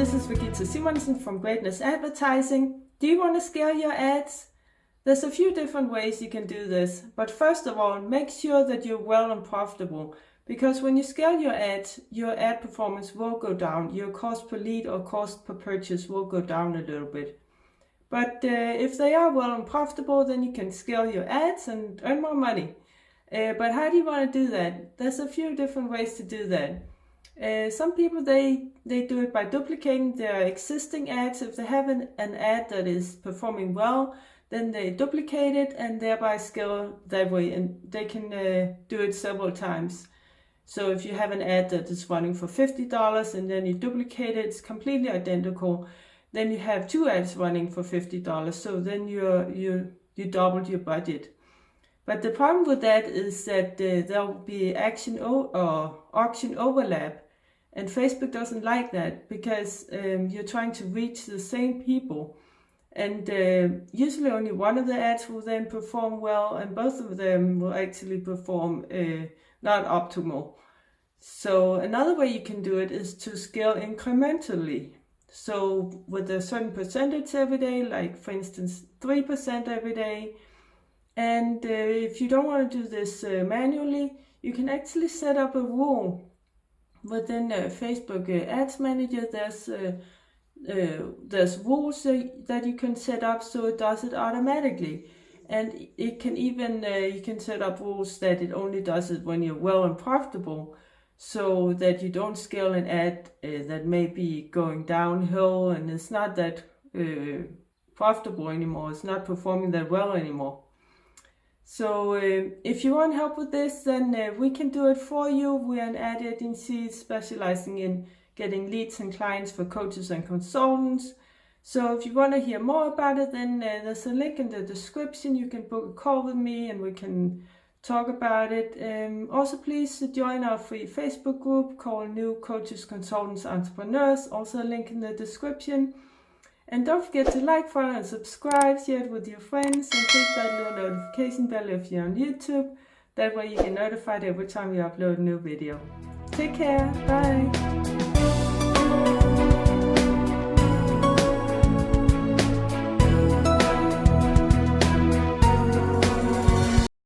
this is Regitze from Greatness Advertising. Do you want to scale your ads? There's a few different ways you can do this, but first of all, make sure that you're well and profitable, because when you scale your ads, your ad performance will go down. Your cost per lead or cost per purchase will go down a little bit. But if they are well and profitable, then you can scale your ads and earn more money. But how do you want to do that? There's a few different ways to do that. Some people, they do it by duplicating their existing ads. If they have an ad that is performing well, then they duplicate it and thereby scale that way, and they can do it several times. So if you have an ad that is running for $50 and then you duplicate it, it's completely identical, then you have two ads running for $50, so then you doubled your budget. But the problem with that is that there will be auction overlap, and Facebook doesn't like that, because you're trying to reach the same people, and usually only one of the ads will then perform well, and both of them will actually perform not optimal. So another way you can do it is to scale incrementally. So with a certain percentage every day, like for instance 3% every day. And if you don't want to do this manually, you can actually set up a rule within Facebook Ads Manager. There's rules that you can set up so it does it automatically, and it can even you can set up rules that it only does it when you're well and profitable, so that you don't scale an ad that may be going downhill and it's not that profitable anymore. It's not performing that well anymore. So if you want help with this, then we can do it for you. We are an ad agency specializing in getting leads and clients for coaches and consultants. So if you want to hear more about it, then there's a link in the description. You can book a call with me and we can talk about it. Also, please join our free Facebook group called New Coaches, Consultants, Entrepreneurs. Also a link in the description. And don't forget to like, follow, and subscribe, share it with your friends, and click that little notification bell if you're on YouTube. That way you get notified every time we upload a new video. Take care, bye!